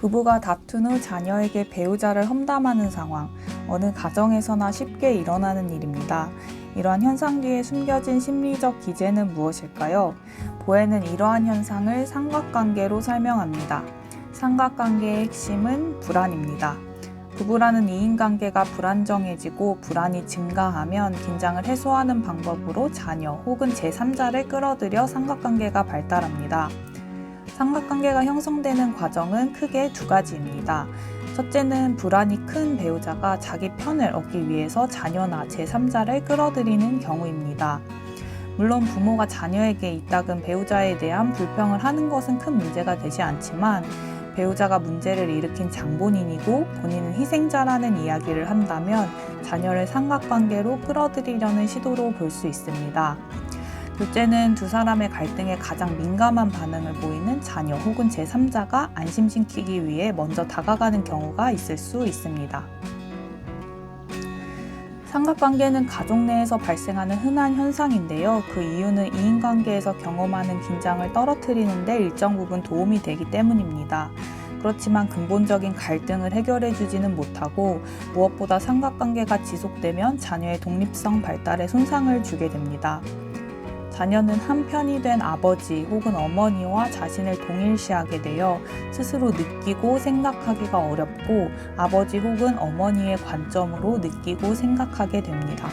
부부가 다툰 후 자녀에게 배우자를 험담하는 상황, 어느 가정에서나 쉽게 일어나는 일입니다. 이러한 현상 뒤에 숨겨진 심리적 기제는 무엇일까요? 보에는 이러한 현상을 삼각관계로 설명합니다. 삼각관계의 핵심은 불안입니다. 부부라는 이인관계가 불안정해지고 불안이 증가하면 긴장을 해소하는 방법으로 자녀 혹은 제3자를 끌어들여 삼각관계가 발달합니다. 삼각관계가 형성되는 과정은 크게 두 가지입니다. 첫째는 불안이 큰 배우자가 자기 편을 얻기 위해서 자녀나 제3자를 끌어들이는 경우입니다. 물론 부모가 자녀에게 이따금 배우자에 대한 불평을 하는 것은 큰 문제가 되지 않지만 배우자가 문제를 일으킨 장본인이고 본인은 희생자라는 이야기를 한다면 자녀를 삼각관계로 끌어들이려는 시도로 볼 수 있습니다. 둘째는 두 사람의 갈등에 가장 민감한 반응을 보이는 자녀 혹은 제3자가 안심시키기 위해 먼저 다가가는 경우가 있을 수 있습니다. 삼각관계는 가족 내에서 발생하는 흔한 현상인데요. 그 이유는 이인관계에서 경험하는 긴장을 떨어뜨리는 데 일정 부분 도움이 되기 때문입니다. 그렇지만 근본적인 갈등을 해결해 주지는 못하고 무엇보다 삼각관계가 지속되면 자녀의 독립성 발달에 손상을 주게 됩니다. 자녀는 한편이 된 아버지 혹은 어머니와 자신을 동일시하게 되어 스스로 느끼고 생각하기가 어렵고 아버지 혹은 어머니의 관점으로 느끼고 생각하게 됩니다.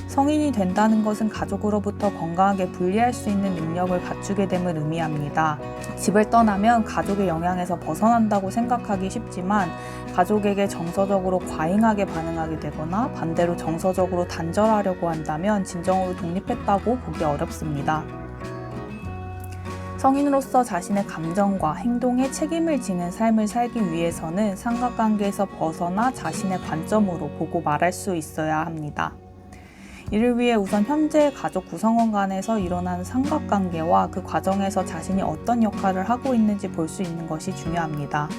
성인이 된다는 것은 가족으로부터 건강하게 분리할 수 있는 능력을 갖추게 됨을 의미합니다. 집을 떠나면 가족의 영향에서 벗어난다고 생각하기 쉽지만 가족에게 정서적으로 과잉하게 반응하게 되거나 반대로 정서적으로 단절하려고 한다면 진정으로 독립했다고 보기 어렵습니다. 성인으로서 자신의 감정과 행동에 책임을 지는 삶을 살기 위해서는 삼각관계에서 벗어나 자신의 관점으로 보고 말할 수 있어야 합니다. 이를 위해 우선 현재의 가족 구성원 간에서 일어나는 삼각관계와 그 과정에서 자신이 어떤 역할을 하고 있는지 볼 수 있는 것이 중요합니다.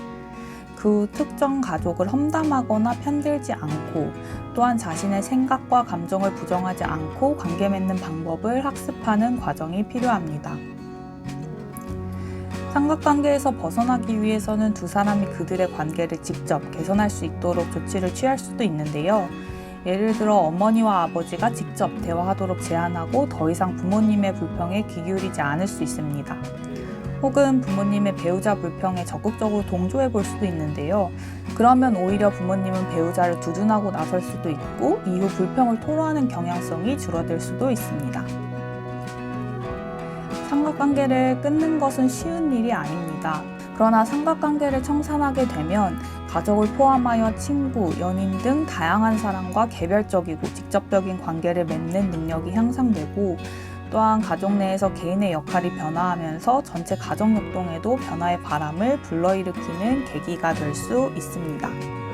그 특정 가족을 험담하거나 편들지 않고 또한 자신의 생각과 감정을 부정하지 않고 관계 맺는 방법을 학습하는 과정이 필요합니다. 삼각관계에서 벗어나기 위해서는 두 사람이 그들의 관계를 직접 개선할 수 있도록 조치를 취할 수도 있는데요. 예를 들어 어머니와 아버지가 직접 대화하도록 제안하고 더 이상 부모님의 불평에 귀 기울이지 않을 수 있습니다. 혹은 부모님의 배우자 불평에 적극적으로 동조해 볼 수도 있는데요. 그러면 오히려 부모님은 배우자를 두둔하고 나설 수도 있고 이후 불평을 토로하는 경향성이 줄어들 수도 있습니다. 삼각관계를 끊는 것은 쉬운 일이 아닙니다. 그러나 삼각관계를 청산하게 되면 가족을 포함하여 친구, 연인 등 다양한 사람과 개별적이고 직접적인 관계를 맺는 능력이 향상되고 또한 가족 내에서 개인의 역할이 변화하면서 전체 가족 역동에도 변화의 바람을 불러일으키는 계기가 될 수 있습니다.